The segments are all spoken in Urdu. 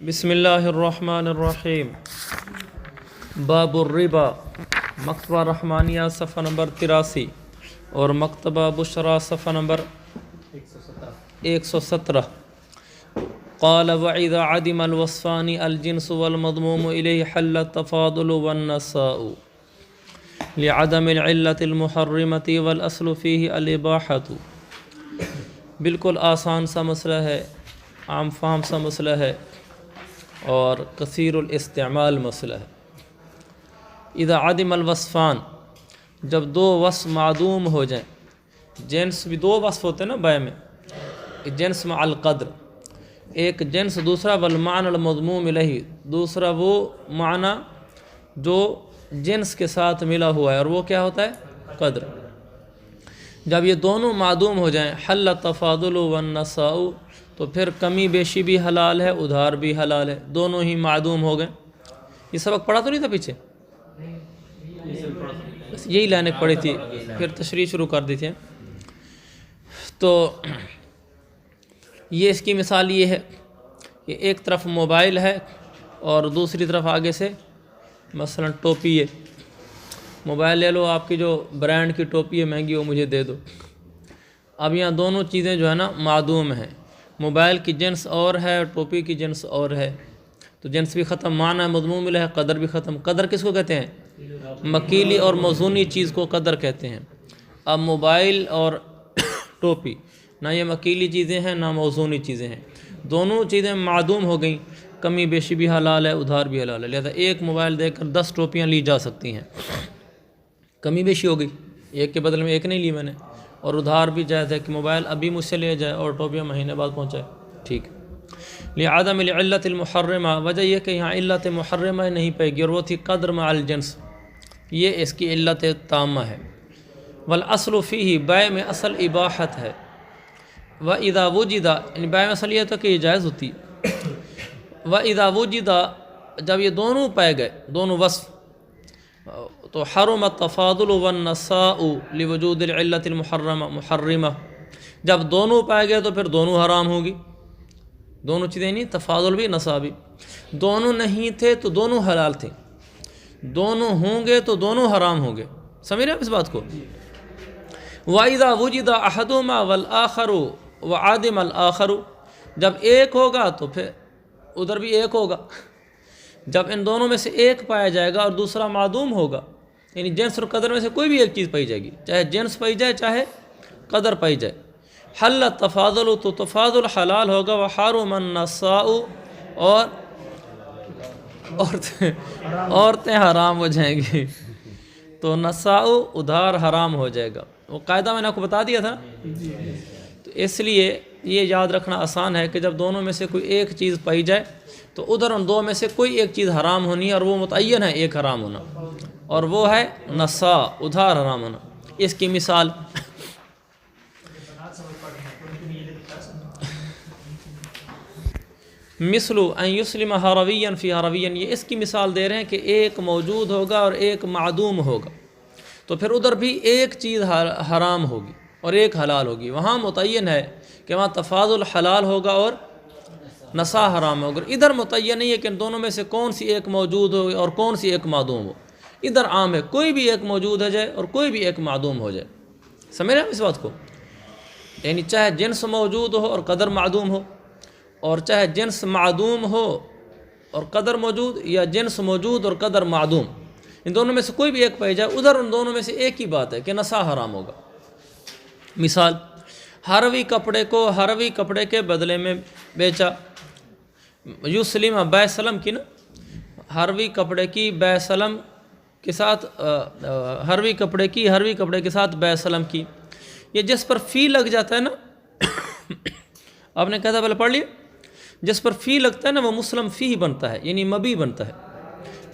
بسم اللہ الرحمن الرحیم باب الربا مکتبہ رحمانیہ صفحہ نمبر 83 اور مکتبہ بشرا صفحہ نمبر 117 قال وإذا عدم الوصفان الجنس والمضموم إليه حل التفاضل والنساء لعدم العلة المحرمة والأصل فيه الإباحة۔ بالکل آسان سا مسئلہ ہے، عام فہم سا مسئلہ ہے اور کثیر الاستعمال مسئلہ ہے۔ اذا عدم الوصفان، جب دو وصف معدوم ہو جائیں، جنس بھی دو وصف ہوتے ہیں نا بائع میں، جنس مع القدر، ایک جنس دوسرا والمعنى المضموم الیہ، دوسرا وہ معنی جو جنس کے ساتھ ملا ہوا ہے اور وہ کیا ہوتا ہے؟ قدر۔ جب یہ دونوں معدوم ہو جائیں حل التفاضل والنساء، تو پھر کمی بیشی بھی حلال ہے، ادھار بھی حلال ہے، دونوں ہی معدوم ہو گئے۔ یہ سبق پڑھا تو نہیں تھا پیچھے؟ بس یہی لائنیں پڑھی تھی، پھر تشریح شروع کر دی تھی۔ تو یہ اس کی مثال یہ ہے کہ ایک طرف موبائل ہے اور دوسری طرف آگے سے مثلا ٹوپی ہے۔ موبائل لے لو، آپ کی جو برانڈ کی ٹوپی ہے مہنگی، وہ مجھے دے دو۔ اب یہاں دونوں چیزیں جو ہے نا معدوم ہیں، موبائل کی جنس اور ہے اور ٹوپی کی جنس اور ہے، تو جنس بھی ختم، معنی مضموم ہے، قدر بھی ختم۔ قدر کس کو کہتے ہیں؟ مکیلی اور موزونی چیز کو قدر کہتے ہیں۔ اب موبائل اور ٹوپی نہ یہ مکیلی چیزیں ہیں نہ موزونی چیزیں ہیں، دونوں چیزیں معدوم ہو گئیں، کمی بیشی بھی حلال ہے، ادھار بھی حلال ہے، لہذا ایک موبائل دے کر 10 ٹوپیاں لی جا سکتی ہیں، کمی بیشی ہو گئی، ایک کے بدلے میں ایک نہیں لی میں نے، اور ادھار بھی جائز ہے کہ موبائل ابھی مجھ سے لے جائے اور ٹوپیاں مہینے بعد پہنچائے، ٹھیک۔ لعدم العلت المحرمہ، وجہ یہ کہ یہاں علت محرمہ نہیں پائے گی، اور وہ تھی قدر مع الجنس، یہ اس کی علت تامہ ہے۔ والاصل فیہ، بائع میں اصل اباحت ہے۔ واذا وجد، یعنی بائع میں اصل یہ تو کہ یہ جائز ہوتی ہے۔ واذا وجد، جب یہ دونوں پائے گئے، دونوں وصف، تو حرم التفاضل والنساء لوجود العلت محرمہ، جب دونوں پائے گئے تو پھر دونوں حرام ہوگی، دونوں چیزیں نہیں، تفاضل بھی نساء بھی، دونوں نہیں تھے تو دونوں حلال تھے، دونوں ہوں گے تو دونوں حرام ہوں گے، سمجھ رہے ہیں اس بات کو؟ وَإِذَا وُجِدَ أَحَدُهُمَا وَالْآخَرُ وَعَدِمَ الْآخَرُ، جب ایک ہوگا تو پھر ادھر بھی ایک ہوگا، جب ان دونوں میں سے ایک پایا جائے گا اور دوسرا معدوم ہوگا، یعنی جنس اور قدر میں سے کوئی بھی ایک چیز پائی جائے گی، چاہے جنس پائی جائے چاہے قدر پائی جائے، حل التفاضل، تو تفاضل حلال ہوگا، وحرم النساء، اور عورتیں حرام ہو جائیں گی، تو نساء ادھار حرام ہو جائے گا۔ وہ قاعدہ میں نے آپ کو بتا دیا تھا، تو اس لیے یہ یاد رکھنا آسان ہے کہ جب دونوں میں سے کوئی ایک چیز پائی جائے تو ادھر ان دو میں سے کوئی ایک چیز حرام ہونی ہے، اور وہ متعین ہے ایک حرام ہونا، اور وہ ہے نساء، ادھار حرام ہونا۔ اس کی مثال مثل ان یسلم حرویا فی حرویا، یہ اس کی مثال دے رہے ہیں کہ ایک موجود ہوگا اور ایک معدوم ہوگا، تو پھر ادھر بھی ایک چیز حرام ہوگی اور ایک حلال ہوگی، وہاں متعین ہے کہ وہاں تفاضل حلال ہوگا اور نساء حرام ہوگا، ادھر متعین نہیں ہے کہ ان دونوں میں سے کون سی ایک موجود ہو اور کون سی ایک معدوم ہو، ادھر عام ہے کوئی بھی ایک موجود ہو جائے اور کوئی بھی ایک معدوم ہو جائے، سمجھ رہے ہیں اس بات کو؟ یعنی چاہے جنس موجود ہو اور قدر معدوم ہو، اور چاہے جنس معدوم ہو اور قدر موجود، یا جنس موجود اور قدر معدوم، ان دونوں میں سے کوئی بھی ایک پائی جائے، ادھر ان دونوں میں سے ایک ہی بات ہے کہ نساء حرام ہوگا۔ مثال، ہروی کپڑے کو ہروی کپڑے کے بدلے میں بیچا، یسلم بیع سلم کی نا، ہروی کپڑے کی بیع سلم کے ساتھ، ہروی کپڑے کی ہروی کپڑے کے ساتھ بیع سلم کی، یہ جس پر فی لگ جاتا ہے نا، آپ نے کہا تھا پہلے پڑھ لیا، جس پر فی لگتا ہے نا وہ مسلم فی ہی بنتا ہے، یعنی مبی بنتا ہے۔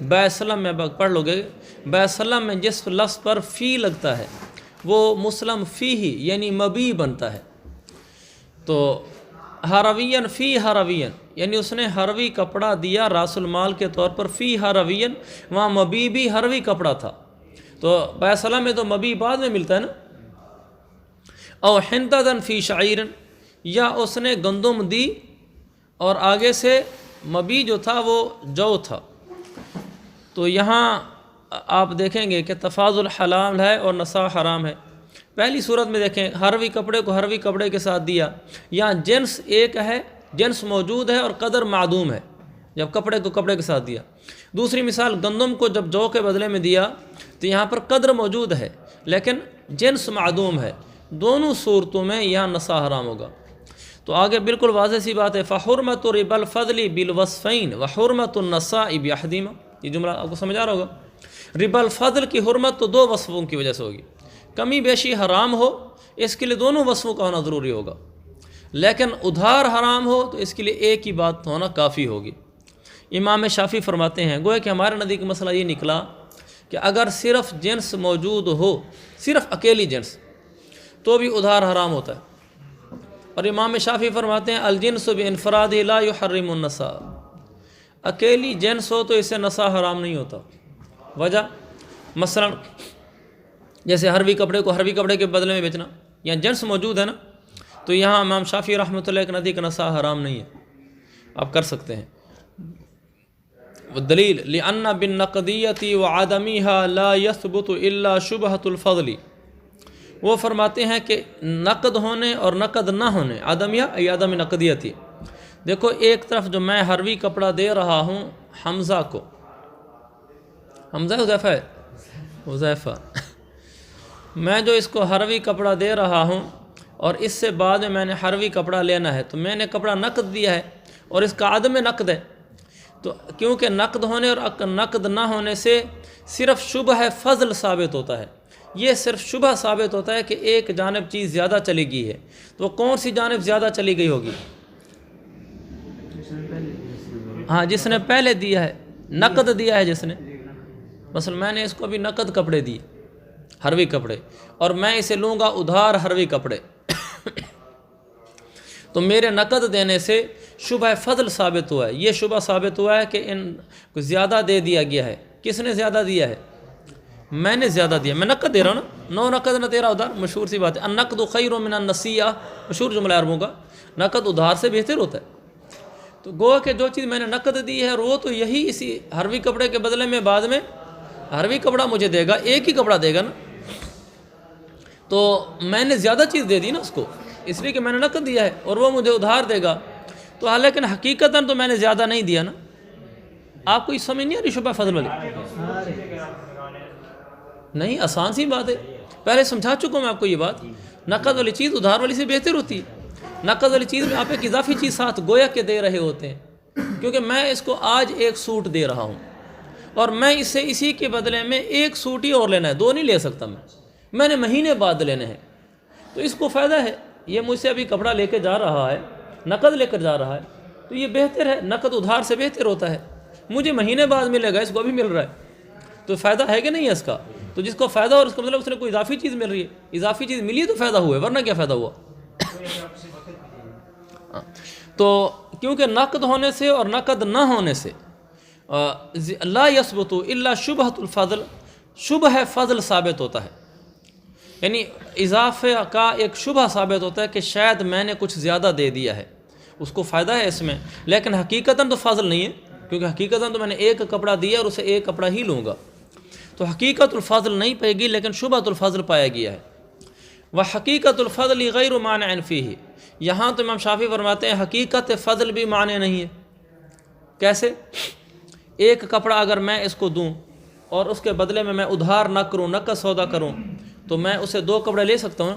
بیع سلم میں پڑھ لو گے، بیع سلم میں جس لفظ پر فی لگتا ہے وہ مسلم فی ہی یعنی مبی بنتا ہے۔ تو ہروین فی ہروین، یعنی اس نے ہروی کپڑا دیا راس المال کے طور پر، فی ہروین، وہاں مبی بھی ہروی کپڑا تھا، تو بیع سلم میں تو مبی بعد میں ملتا ہے نا۔ او حنطۃ فی شعیر، یا اس نے گندم دی اور آگے سے مبی جو تھا وہ جو تھا، تو یہاں آپ دیکھیں گے کہ تفاضل حلال ہے اور نسا حرام ہے۔ پہلی صورت میں دیکھیں ہروی کپڑے کو ہروی کپڑے کے ساتھ دیا، یہاں جنس ایک ہے، جنس موجود ہے اور قدر معدوم ہے جب کپڑے کو کپڑے کے ساتھ دیا۔ دوسری مثال گندم کو جب جو کے بدلے میں دیا تو یہاں پر قدر موجود ہے لیکن جنس معدوم ہے، دونوں صورتوں میں یہاں نسا حرام ہوگا۔ تو آگے بالکل واضح سی بات ہے، فحرمت ربا الفضل بالوصفین وحرمت النساء بأحدہما، یہ جملہ آپ کو سمجھ آ رہا ہوگا۔ ربا الفضل کی حرمت تو دو وصفوں کی وجہ سے ہوگی، کمی بیشی حرام ہو اس کے لیے دونوں وصفوں کا ہونا ضروری ہوگا، لیکن ادھار حرام ہو تو اس کے لیے ایک ہی بات ہونا کافی ہوگی۔ امام شافعی فرماتے ہیں گویا کہ ہمارے نزدیک مسئلہ یہ نکلا کہ اگر صرف جنس موجود ہو، صرف اکیلی جنس، تو بھی ادھار حرام ہوتا ہے۔ اور امام شافعی فرماتے ہیں الجنس بانفرادہ لا یحرم النساء، اکیلی جنس ہو تو اس سے نسا حرام نہیں ہوتا۔ وجہ مثلا جیسے ہروی کپڑے کو ہروی کپڑے کے بدلے میں بیچنا، یہاں جنس موجود ہے نا، تو یہاں امام شافعی رحمۃ اللہ کے نزدیک نسا حرام نہیں ہے، آپ کر سکتے ہیں۔ والدلیل لأن بالنقدیۃ وعدمها لا يثبت الا شبہۃ الفضل، وہ فرماتے ہیں کہ نقد ہونے اور نقد نہ ہونے، عدمیہ یا عدم نقدیتی، دیکھو ایک طرف جو میں ہروی کپڑا دے رہا ہوں حمزہ کو، حمزہ حذیفہ ہے، حذیفہ میں جو اس کو ہروی کپڑا دے رہا ہوں اور اس سے بعد میں نے ہروی کپڑا لینا ہے، تو میں نے کپڑا نقد دیا ہے اور اس کا عدم نقد ہے، تو کیونکہ نقد ہونے اور نقد نہ ہونے سے صرف شبہ فضل ثابت ہوتا ہے، یہ صرف شبہ ثابت ہوتا ہے کہ ایک جانب چیز زیادہ چلی گئی ہے، تو کون سی جانب زیادہ چلی گئی ہوگی؟ ہاں جس نے پہلے دیا ہے، نقد دیا ہے جس نے، مثلا میں نے اس کو ابھی نقد کپڑے دیے، ہروی کپڑے، اور میں اسے لوں گا ادھار ہروی کپڑے تو میرے نقد دینے سے شبہ فضل ثابت ہوا ہے، یہ شبہ ثابت ہوا ہے کہ ان کو زیادہ دے دیا گیا ہے۔ کس نے زیادہ دیا ہے؟ میں نے زیادہ دیا، میں نقد دے رہا ہوں نا، نو نقد نہ تیرا ادھار، مشہور سی بات ہے، النقد خیر من النسیہ، مشہور جملہ عربوں کا، نقد ادھار سے بہتر ہوتا ہے۔ تو گویا کہ جو چیز میں نے نقد دی ہے وہ تو یہی اسی ہروی کپڑے کے بدلے میں بعد میں ہروی کپڑا مجھے دے گا، ایک ہی کپڑا دے گا نا، تو میں نے زیادہ چیز دے دی نا اس کو، اس لیے کہ میں نے نقد دیا ہے اور وہ مجھے ادھار دے گا، تو حالانکہ حقیقتاً تو میں نے زیادہ نہیں دیا نا۔ آپ کو یہ سمجھ نہیں آ رہی شبہ فضل والی؟ نہیں، آسان سی بات ہے، پہلے سمجھا چکا ہوں میں آپ کو یہ بات، نقد والی چیز ادھار والی سے بہتر ہوتی ہے۔ نقد والی چیز میں آپ ایک اضافی چیز ساتھ گویا کے دے رہے ہوتے ہیں، کیونکہ میں اس کو آج ایک سوٹ دے رہا ہوں اور میں اسے اسی کے بدلے میں ایک سوٹ ہی اور لینا ہے، دو نہیں لے سکتا میں نے مہینے بعد لینے ہیں، تو اس کو فائدہ ہے، یہ مجھ سے ابھی کپڑا لے کے جا رہا ہے، نقد لے کر جا رہا ہے، تو یہ بہتر ہے، نقد ادھار سے بہتر ہوتا ہے، مجھے مہینے بعد ملے گا، اس کو ابھی مل رہا ہے، تو فائدہ ہے کہ نہیں ہے اس کا؟ تو جس کو فائدہ اور اس کا مطلب اس نے کوئی اضافی چیز مل رہی ہے، اضافی چیز ملی تو فائدہ ہوا ہے، ورنہ کیا فائدہ ہوا؟ تو کیونکہ نقد ہونے سے اور نقد نہ ہونے سے لا یثبت الا شبہۃ الفضل، شبہ فضل ثابت ہوتا ہے، یعنی اضافے کا ایک شبہ ثابت ہوتا ہے کہ شاید میں نے کچھ زیادہ دے دیا ہے، اس کو فائدہ ہے اس میں، لیکن حقیقتاً تو فضل نہیں ہے، کیونکہ حقیقتاً تو میں نے ایک کپڑا دیا اور اسے ایک کپڑا ہی لوں گا، تو حقیقت الفضل نہیں پائے گی لیکن شبہۃ الفضل پایا گیا ہے۔ وحقیقت الفضل غیر مانع فیہ، یہاں تو امام شافعی فرماتے ہیں حقیقت فضل بھی مانع نہیں ہے۔ کیسے؟ ایک کپڑا اگر میں اس کو دوں اور اس کے بدلے میں ادھار نہ کروں، نقد سودا کروں، تو میں اسے دو کپڑے لے سکتا ہوں،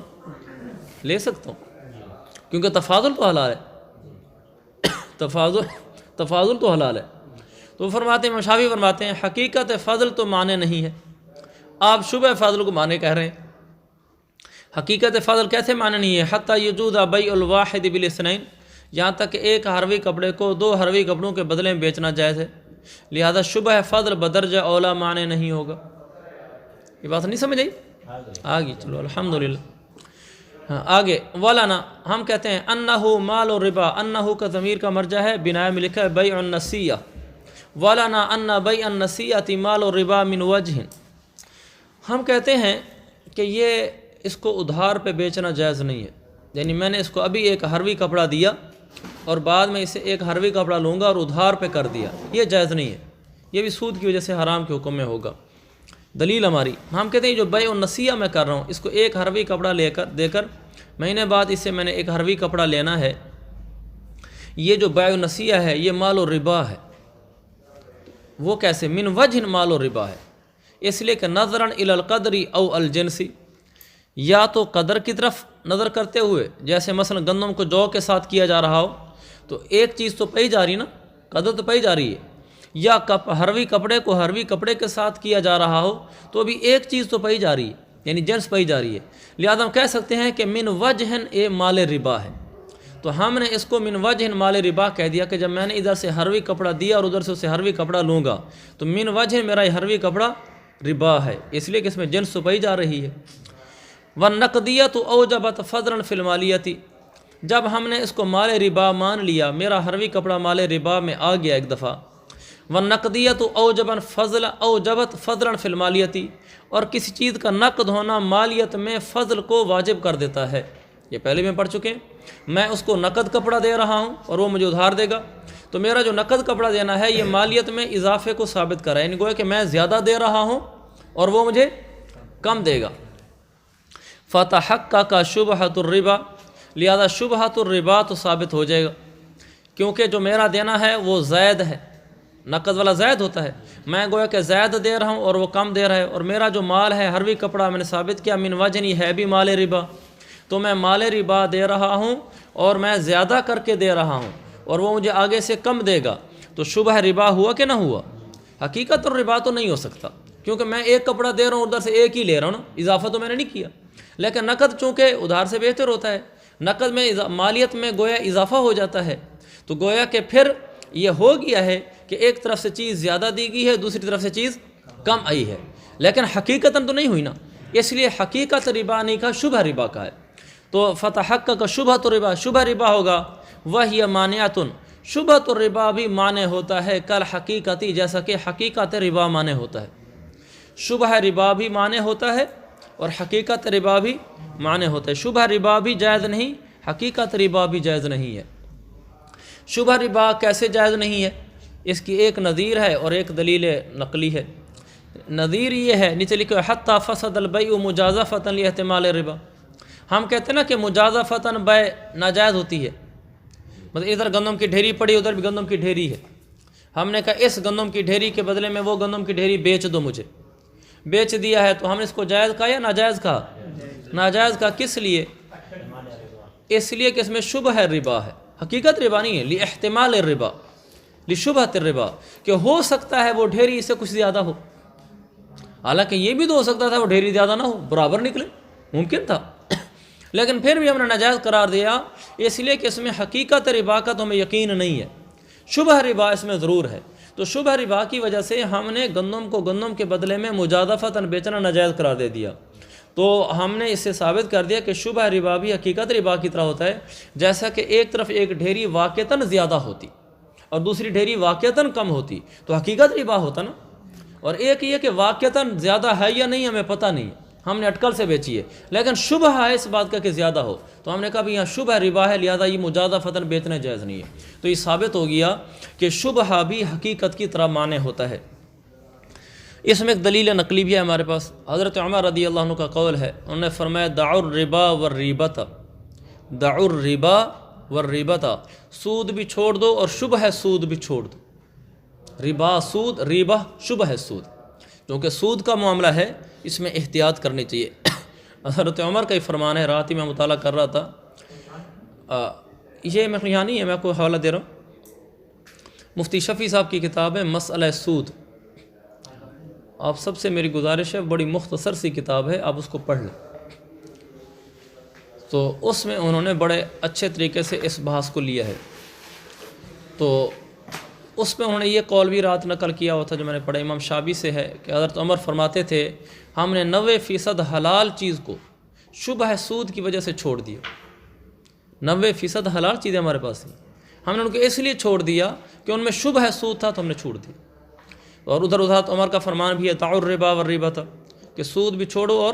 لے سکتا ہوں، کیونکہ تفاضل تو حلال ہے، تفاضل تو حلال ہے۔ تو فرماتے ہیں امام شافعی فرماتے ہیں حقیقت فضل تو معنی نہیں ہے، آپ شبہ فضل کو معنی کہہ رہے ہیں۔ حقیقت فضل کیسے معنی نہیں ہے؟ حتی یجوز بیع الواحد بالاثنین، یہاں تک کہ ایک ہروی کپڑے کو دو ہروی کپڑوں کے بدلے میں بیچنا جائز ہے، لہذا شبہ فضل بدرجہ اولا معنی نہیں ہوگا۔ یہ بات نہیں سمجھ آئی؟ آگے چلو الحمدللہ۔ آگے ولانا، ہم کہتے ہیں انہو مال الربا، انہو کا ضمیر کا مرجع ہے، بناء میں لکھا ہے بیع النسیہ، ولانا ان بیع النسیہ مال الربا من وجہ، ہم کہتے ہیں کہ یہ اس کو ادھار پہ بیچنا جائز نہیں ہے، یعنی میں نے اس کو ابھی ایک ہروی کپڑا دیا اور بعد میں اسے ایک حروی کپڑا لوں گا اور ادھار پہ کر دیا، یہ جائز نہیں ہے، یہ بھی سود کی وجہ سے حرام کے حکم میں ہوگا۔ دلیل ہماری، ہم کہتے ہیں جو بیع النسیہ میں کر رہا ہوں، اس کو ایک حروی کپڑا دے کر مہینے بعد اس سے میں نے ایک حروی کپڑا لینا ہے، یہ جو بیع النسیہ ہے یہ مال و ربا ہے۔ وہ کیسے؟ من وجہ مال و ربا ہے، اس لیے کہ نظراً الی القدر او الجنسی، یا تو قدر کی طرف نظر کرتے ہوئے، جیسے مثلا گندم کو جو کے ساتھ کیا جا رہا ہو تو ایک چیز تو پئی جا رہی نا، قدر تو پئی جا رہی ہے، یا حروی کپڑے کو حروی کپڑے کے ساتھ کیا جا رہا ہو تو بھی ایک چیز تو پئی جا رہی ہے، یعنی جنس پئی جا رہی ہے، لہذا ہم کہہ سکتے ہیں کہ من وجہ اے مال ربا ہے۔ تو ہم نے اس کو من وجہ مال ربا کہہ دیا کہ جب میں نے ادھر سے حروی کپڑا دیا اور ادھر سے اسے حروی کپڑا لوں گا تو من وجہ میرا یہ حروی کپڑا ربا ہے، اس لیے کہ اس میں جنس تو پئی جا رہی ہے۔ والنقدیۃ اوجبت فضلا فی المالیۃ، جب ہم نے اس کو مال ربا مان لیا، میرا حروی کپڑا مال ربا میں آ گیا ایک دفعہ، والنقدیۃ اوجبت فضلا فی المالیۃ، اور کسی چیز کا نقد ہونا مالیت میں فضل کو واجب کر دیتا ہے، یہ پہلے میں پڑھ چکے ہیں۔ میں اس کو نقد کپڑا دے رہا ہوں اور وہ مجھے ادھار دے گا، تو میرا جو نقد کپڑا دینا ہے یہ مالیت میں اضافے کو ثابت کر رہا ہے، یعنی گویا کہ میں زیادہ دے رہا ہوں اور وہ مجھے کم دے گا۔ فتحقق شبہۃ الربا، لہذا شبہۃ الربا تو ثابت ہو جائے گا، کیونکہ جو میرا دینا ہے وہ زائد ہے، نقد والا زائد ہوتا ہے، میں گویا کہ زائد دے رہا ہوں اور وہ کم دے رہا ہے، اور میرا جو مال ہے حروی کپڑا میں نے ثابت کیا من وجہ ہے بھی مال ربا، تو میں مال ربا دے رہا ہوں اور میں زیادہ کر کے دے رہا ہوں اور وہ مجھے آگے سے کم دے گا، تو شبہ ربا ہوا کہ نہ ہوا؟ حقیقت الربا تو نہیں ہو سکتا، کیونکہ میں ایک کپڑا دے رہا ہوں ادھر سے ایک ہی لے رہا ہوں نا، اضافہ تو میں نے نہیں کیا۔ لیکن نقد چونکہ ادھار سے بہتر ہوتا ہے، نقد میں مالیت میں گویا اضافہ ہو جاتا ہے، تو گویا کہ پھر یہ ہو گیا ہے کہ ایک طرف سے چیز زیادہ دی گئی ہے، دوسری طرف سے چیز کم آئی ہے، لیکن حقیقتاً تو نہیں ہوئی نا، اس لیے حقیقت ربا نہیں کا شبہ ربا کا ہے۔ تو فتحقق شبہۃ الربا، شبہ ربا ہوگا، وہی مانعۃ، شبہۃ الربا بھی مانع ہوتا ہے کل حقیقتی، جیسا کہ حقیقت ربا مانع ہوتا ہے، شبہ ربا بھی مانع ہوتا ہے اور حقیقت ربا بھی مانع ہوتا ہے، شبہ ربا بھی جائز نہیں، حقیقت ربا بھی جائز نہیں ہے۔ شبہ ربا کیسے جائز نہیں ہے؟ اس کی ایک نظیر ہے اور ایک دلیل نقلی ہے۔ نظیر یہ ہے، نیچے لکھو حتی فسد البیع مجازفۃ لاحتمال الربا، ہم کہتے ہیں نا کہ مجازفتاً بیع ناجائز ہوتی ہے، مطلب ادھر گندم کی ڈھیری پڑی ادھر بھی گندم کی ڈھیری ہے، ہم نے کہا اس گندم کی ڈھیری کے بدلے میں وہ گندم کی ڈھیری بیچ دو، مجھے بیچ دیا ہے، تو ہم نے اس کو جائز کہا یا ناجائز کہا؟ ناجائز کہا، کس لیے؟ اس لیے کہ اس میں شبہ ربا ہے، حقیقت ربا نہیں ہے، لاحتمال الربا، لشبہۃ الربا، کہ ہو سکتا ہے وہ ڈھیری اس سے کچھ زیادہ ہو، حالانکہ یہ بھی تو ہو سکتا تھا وہ ڈھیری زیادہ نہ ہو، برابر نکلے، ممکن تھا، لیکن پھر بھی ہم نے ناجائز قرار دیا، اس لیے کہ اس میں حقیقت ربا کا تو ہمیں یقین نہیں ہے، شبہ ربا اس میں ضرور ہے، تو شبہ ربا کی وجہ سے ہم نے گندم کو گندم کے بدلے میں مجازفتاً بیچنا ناجائز قرار دے دیا، تو ہم نے اس سے ثابت کر دیا کہ شبہ ربا بھی حقیقت ربا کی طرح ہوتا ہے، جیسا کہ ایک طرف ایک ڈھیری واقعتاً زیادہ ہوتی اور دوسری ڈھیری واقعتاً کم ہوتی تو حقیقت ربا ہوتا نا، اور ایک یہ کہ واقعتاً زیادہ ہے یا نہیں ہمیں پتہ نہیں، ہم نے اٹکل سے بیچی ہے، لیکن شبہ ہے اس بات کا کہ زیادہ ہو، تو ہم نے کہا بھی یہاں شبہ ربا ہے، لہذا یہ مجازفتاً بیچنا جائز نہیں ہے، تو یہ ثابت ہو گیا کہ شبہ بھی حقیقت کی طرح معنی ہوتا ہے۔ اس میں ایک دلیل نقلی بھی ہے ہمارے پاس، حضرت عمر رضی اللہ عنہ کا قول ہے، انہوں نے فرمایا دعوا الربا والریبۃ، دعوا الربا والریبۃ، سود بھی چھوڑ دو اور شبہ سود بھی چھوڑ دو، ربا سود، ریبہ شبہ سود، کیونکہ سود کا معاملہ ہے، اس میں احتیاط کرنی چاہیے۔ حضرت عمر کا ہی فرمان ہے، رات ہی میں مطالعہ کر رہا تھا، یہ میں یہاں نہیں ہے، میں آپ کو حوالہ دے رہا ہوں، مفتی شفیع صاحب کی کتاب ہے مسئلہ سود، آپ سب سے میری گزارش ہے، بڑی مختصر سی کتاب ہے، آپ اس کو پڑھ لیں، تو اس میں انہوں نے بڑے اچھے طریقے سے اس بحث کو لیا ہے، تو اس میں انہوں نے یہ قول بھی رات نقل کیا ہوا تھا جو میں نے پڑھا، امام شافعی سے ہے کہ حضرت عمر فرماتے تھے ہم نے 90% حلال چیز کو شبہ سود کی وجہ سے چھوڑ دیا، 90% حلال چیزیں ہمارے پاس تھیں، ہم نے ان کو اس لیے چھوڑ دیا کہ ان میں شبہ سود تھا تو ہم نے چھوڑ دیا، اور ادھر حضرت عمر کا فرمان بھی ہے دعوا الربا والریبۃ، کہ سود بھی چھوڑو اور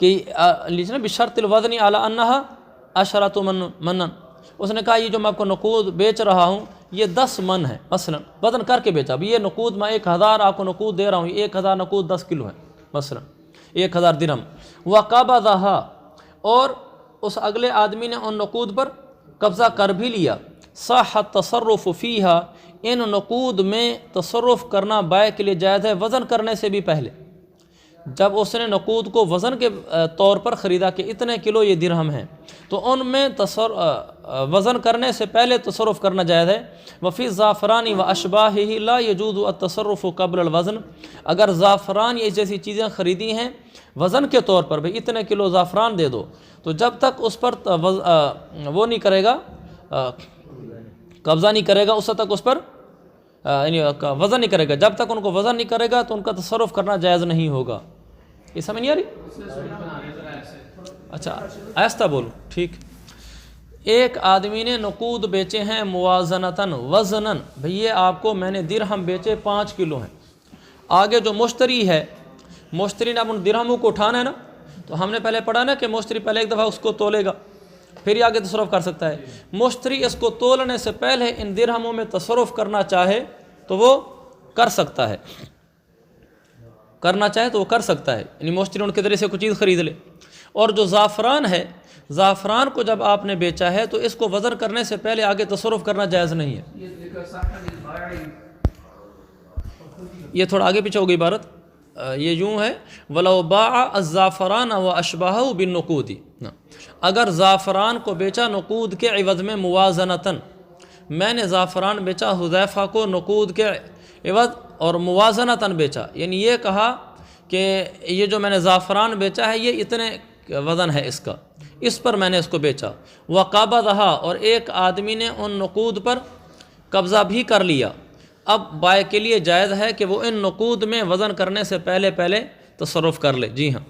کہ لیجیے نا بشرط الوزن علی انہا عشرۃ منن، اس نے کہا یہ جو میں آپ کو نقود بیچ رہا ہوں یہ 10 من ہے، مثلا وزن کر کے بیچا، اب یہ نقود میں 1000 آپ کو نقود دے رہا ہوں، 1000 نقود 10 کلو ہے مثلا 1000 درہم، وقبضھا، اور اس اگلے آدمی نے ان نقود پر قبضہ کر بھی لیا، صح التصرف فیہا، ان نقود میں تصرف کرنا بائع کے لیے جائز ہے وزن کرنے سے بھی پہلے۔ جب اس نے نقود کو وزن کے طور پر خریدا کہ اتنے کلو یہ درہم ہیں، تو ان میں وزن کرنے سے پہلے تصرف کرنا جائز ہے۔ وفی الزعفران و اشباہہ لا یجوز التصرف قبل الوزن، اگر زعفران یہ جیسی چیزیں خریدی ہیں وزن کے طور پر، بھئی اتنے کلو زعفران دے دو، تو جب تک اس پر وہ نہیں کرے گا، قبضہ نہیں کرے گا، اس تک اس پر یعنی وزن نہیں کرے گا، جب تک ان کو وزن نہیں کرے گا تو ان کا تصرف کرنا جائز نہیں ہوگا۔ یہ سمجھ نہیں آ رہی؟ اچھا آہستہ بولو، ٹھیک۔ ایک آدمی نے نقود بیچے ہیں موازنتاً وزناً، بھئی یہ آپ کو میں نے درہم بیچے 5 کلو ہیں، آگے جو مشتری ہے، مشتری نے اب ان درہموں کو اٹھانا ہے نا، تو ہم نے پہلے پڑھا نا کہ مشتری پہلے ایک دفعہ اس کو تولے گا پھر ہی آگے تصرف کر سکتا ہے۔ مشتری اس کو تولنے سے پہلے ان درہموں میں تصرف کرنا چاہے تو وہ کر سکتا ہے، کرنا چاہے تو وہ کر سکتا ہے، یعنی مشتری ان کے ذریعے سے کوئی چیز خرید لے۔ اور جو زعفران ہے، زعفران کو جب آپ نے بیچا ہے تو اس کو وزن کرنے سے پہلے آگے تصرف کرنا جائز نہیں ہے۔ یہ تھوڑا آگے پیچھے ہوگی عبارت، یہ یوں ہے وَلَوْ بَاعَ الزَّعْفَرَانَ وَأَشْبَاهُ بِالنُّقُودِ، اگر زعفران کو بیچا نقود کے عوض میں موازنتاً، میں نے زعفران بیچا حذیفہ کو نقود کے عوض اور موازنتاً بیچا، یعنی یہ کہا کہ یہ جو میں نے زعفران بیچا ہے یہ اتنے وزن ہے اس کا، اس پر میں نے اس کو بیچا، وقبضھا، اور ایک آدمی نے ان نقود پر قبضہ بھی کر لیا، اب بائع کے لیے جائز ہے کہ وہ ان نقود میں وزن کرنے سے پہلے تصرف کر لے، جی ہاں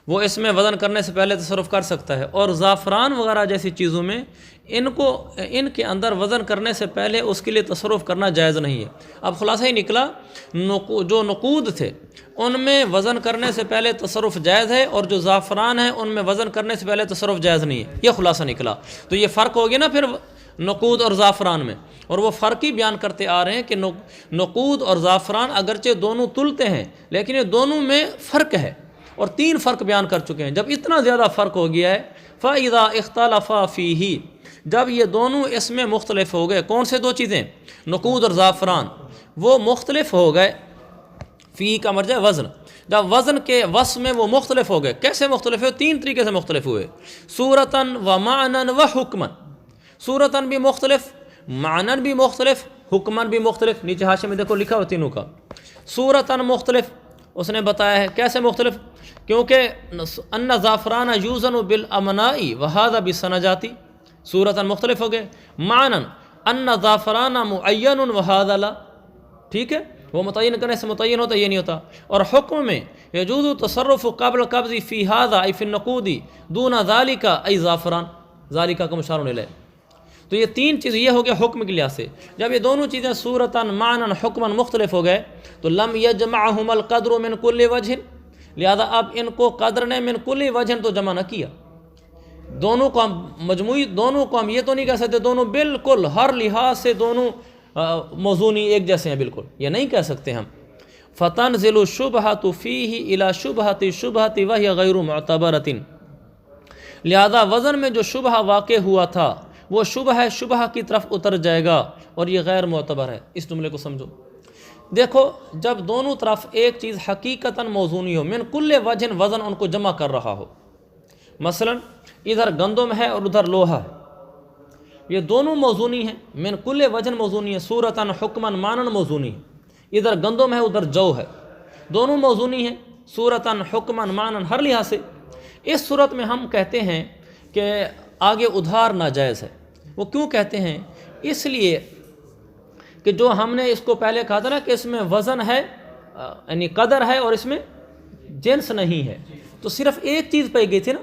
وہ اس میں وزن کرنے سے پہلے تصرف کر سکتا ہے۔ اور زعفران وغیرہ جیسی چیزوں میں ان کے اندر وزن کرنے سے پہلے اس کے لیے تصرف کرنا جائز نہیں ہے۔ اب خلاصہ ہی نکلا جو نقود تھے ان میں وزن کرنے سے پہلے تصرف جائز ہے، اور جو زعفران ہیں ان میں وزن کرنے سے پہلے تصرف جائز نہیں ہے، یہ خلاصہ نکلا۔ تو یہ فرق ہو گیا نا پھر نقود اور زعفران میں، اور وہ فرق ہی بیان کرتے آ رہے ہیں کہ نقود اور زعفران اگرچہ دونوں تلتے ہیں لیکن یہ دونوں میں فرق ہے، اور 3 فرق بیان کر چکے ہیں۔ جب اتنا زیادہ فرق ہو گیا ہے، فَإِذَا اخْتَلَفَا فِيهِ، جب یہ دونوں اس میں مختلف ہو گئے، کون سے 2 چیزیں، نقود اور زعفران، وہ مختلف ہو گئے، فی کا مرجع وزن، جب وزن کے وصف میں وہ مختلف ہو گئے، کیسے مختلف ہوئے؟ 3 طریقے سے مختلف ہوئے، صورتاً و معنًا و حکمًا، صورتاً بھی مختلف، معنًا بھی مختلف، حکمًا بھی مختلف۔ نیچے حاشیے میں دیکھو لکھا ہوا تینوں کا، صورتاً مختلف، اس نے بتایا ہے کیسے مختلف، کیونکہ ان زعفران یوزن بالامناء وہذا بالسنجات، صورتاً مختلف ہو گئے، معنًا ان زعفران معین وہذا لا، ٹھیک ہے وہ متعین کرنے سے متعین ہوتا یہ نہیں ہوتا، اور حکم میں یجوز تصرف قبل قبض فی ھذا ای فی النقود دون ذالک ای زعفران، ذالک کا مشار الیہ۔ تو یہ 3 چیز یہ ہو گیا حکم کے لحاظ سے، جب یہ دونوں چیزیں صورتاً معنًا حکماً مختلف ہو گئے تو لم یجمعہما القدر من کل وجہ، لہذا اب ان کو قدر نے من کل وجہ تو جمع نہ کیا، دونوں کو ہم مجموعی، دونوں کو ہم یہ تو نہیں کہہ سکتے دونوں بالکل ہر لحاظ سے دونوں موزونی ایک جیسے ہیں، بالکل یہ نہیں کہہ سکتے ہم۔ فتنزل الشبہۃ فیہ الی شبہۃ الشبہۃ وہی غیر معتبرۃ، لہذا وزن میں جو شبہ واقع ہوا تھا وہ شبہ کی طرف اتر جائے گا، اور یہ غیر معتبر ہے۔ اس جملے کو سمجھو، دیکھو جب دونوں طرف ایک چیز حقیقتاً موزونی ہو، من کل وجہ وزن ان کو جمع کر رہا ہو، مثلا ادھر گندم ہے اور ادھر لوہا ہے، یہ دونوں موزونی ہیں، من کل وجہ موزونی ہے، صورتاً حکماً معناً موزونی ہے، ادھر گندم ہے ادھر جو ہے، دونوں موزونی ہیں صورتاً حکماً معناً ہر لحاظ سے۔ اس صورت میں ہم کہتے ہیں کہ آگے ادھار ناجائز ہے۔ وہ کیوں کہتے ہیں؟ اس لیے کہ جو ہم نے اس کو پہلے کہا تھا نا کہ اس میں وزن ہے یعنی قدر ہے اور اس میں جنس نہیں ہے، تو صرف ایک چیز پائی گئی تھی نا،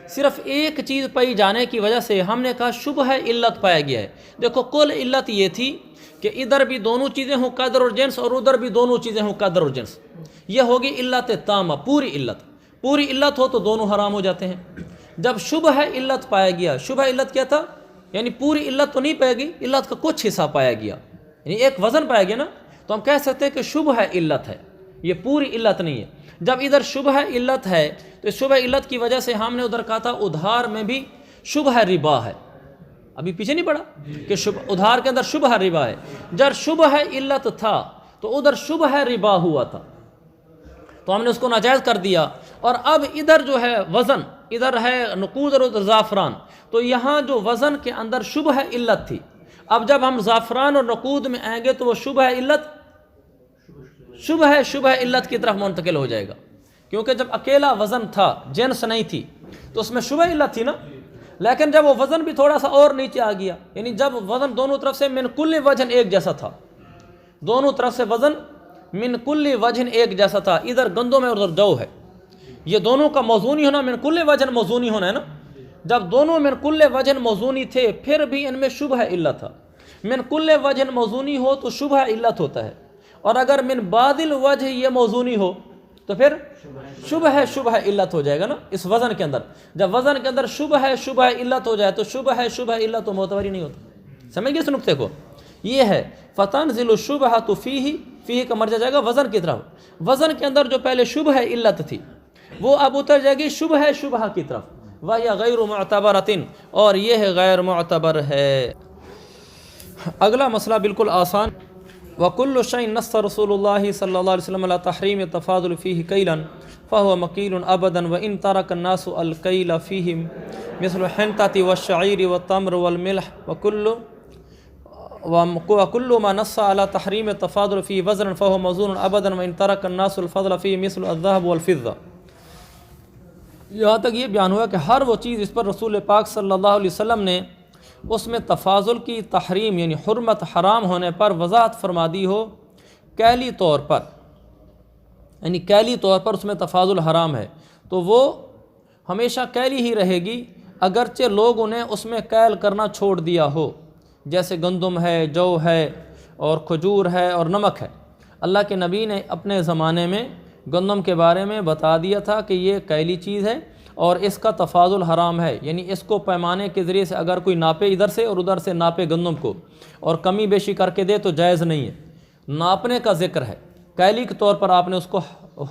صرف ایک چیز پائی جانے کی وجہ سے ہم نے کہا شبہ علت پایا گیا ہے۔ دیکھو کل علت یہ تھی کہ ادھر بھی دونوں چیزیں ہوں قدر اور جنس، اور ادھر بھی دونوں چیزیں ہوں قدر اور جنس، یہ ہوگی علت تامہ، پوری علت۔ پوری علت ہو تو دونوں حرام ہو جاتے ہیں۔ جب شبہ علت پایا گیا، شبہ علت کیا تھا؟ یعنی پوری علت تو نہیں پائے گی، علت کا کچھ حصہ پایا گیا، یعنی ایک وزن پایا گیا نا، تو ہم کہہ سکتے ہیں کہ شبہ علت ہے، یہ پوری علت نہیں ہے۔ جب ادھر شبہ علت ہے تو اس شبہ علت کی وجہ سے ہم نے ادھر کہا تھا ادھار میں بھی شبہ ربا ہے، ابھی پیچھے نہیں پڑا کہ ادھار کے اندر شبہ ربا ہے۔ جب شبہ علت تھا تو ادھر شبہ ربا ہوا تھا، تو ہم نے اس کو ناجائز کر دیا۔ اور اب ادھر جو ہے وزن، ادھر ہے نقود اور ادھر زعفران، تو یہاں جو وزن کے اندر شبہ علت تھی، اب جب ہم زعفران اور نقود میں آئیں گے تو وہ شبہ علت کی طرف منتقل ہو جائے گا، کیونکہ جب اکیلا وزن تھا، جنس نہیں تھی، تو اس میں شبہ علت تھی نا۔ لیکن جب وہ وزن بھی تھوڑا سا اور نیچے آ گیا، یعنی جب وزن دونوں طرف سے من کل وجہ ایک جیسا تھا، دونوں طرف سے وزن من کل وجہ ایک جیسا تھا، ادھر گندم ہے اور ادھر جو ہے، یہ دونوں کا موزونی ہونا من کل وجہ موزونی ہونا ہے نا۔ جب دونوں من کل وجہ موزونی تھے پھر بھی ان میں شبہ علت تھا۔ من کل وجہ موزونی ہو تو شبہ علت ہوتا ہے، اور اگر من بعض الوجہ یہ موزونی ہو تو پھر شبہ علت ہو جائے گا نا اس وزن کے اندر۔ جب وزن کے اندر شبہ علت ہو جائے تو شبہ علت تو معتبر ہی نہیں ہوتا۔ سمجھ گئے اس نقطے کو؟ یہ ہے فتنزل الشبہۃ فیہ کا مرجع جائے گا وزن کی طرف۔ وزن کے اندر جو پہلے شبہ علت تھی وہ اب اتر جائے گی شبہ کی طرف، وَهِيَ غَيْرُ مُعْتَبَرَةٍ، اور یہ غیر معتبر ہے۔ اگلا مسئلہ بالکل آسان، وَكُلُّ شَيْءٍ نَصَّ رسول اللہ صلی اللہ علیہ وسلم علی تحریم التفاضل فیہ کیلا فهو مکیل ابدا وان ترک الناس الکیل فیہ مثل الحنطۃ والشعیر والتمر والملح وكل ما نص على تحریم التفاضل فیہ وزنا فهو موزون ابدا وان ترک الناس الفضل فیہ مثل الذهب والفضہ۔ یہاں تک یہ بیان ہوا کہ ہر وہ چیز اس پر رسول پاک صلی اللہ علیہ وسلم نے اس میں تفاضل کی تحریم یعنی حرمت حرام ہونے پر وضاحت فرما دی ہو کیلی طور پر، یعنی کیلی طور پر اس میں تفاضل حرام ہے، تو وہ ہمیشہ کیلی ہی رہے گی، اگرچہ لوگوں نے اس میں کیل کرنا چھوڑ دیا ہو، جیسے گندم ہے، جو ہے، اور کھجور ہے اور نمک ہے۔ اللہ کے نبی نے اپنے زمانے میں گندم کے بارے میں بتا دیا تھا کہ یہ کیلی چیز ہے اور اس کا تفاضل حرام ہے، یعنی اس کو پیمانے کے ذریعے سے اگر کوئی ناپے ادھر سے اور ادھر سے ناپے گندم کو اور کمی بیشی کر کے دے تو جائز نہیں ہے۔ ناپنے کا ذکر ہے، کیلی کے طور پر آپ نے اس کو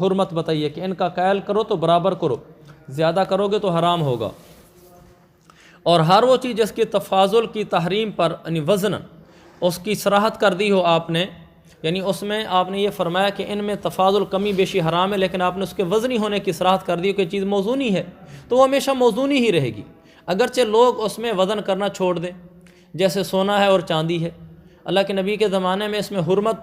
حرمت بتائی ہے کہ ان کا کیل کرو تو برابر کرو، زیادہ کرو گے تو حرام ہوگا۔ اور ہر وہ چیز جس کی تفاضل کی تحریم پر یعنی وزن اس کی صراحت کر دی ہو آپ نے، یعنی اس میں آپ نے یہ فرمایا کہ ان میں تفاضل کمی بیشی حرام ہے، لیکن آپ نے اس کے وزنی ہونے کی صراحت کر دی کہ چیز موزونی ہے، تو وہ ہمیشہ موزونی ہی رہے گی، اگرچہ لوگ اس میں وزن کرنا چھوڑ دیں، جیسے سونا ہے اور چاندی ہے۔ اللہ کے نبی کے زمانے میں اس میں حرمت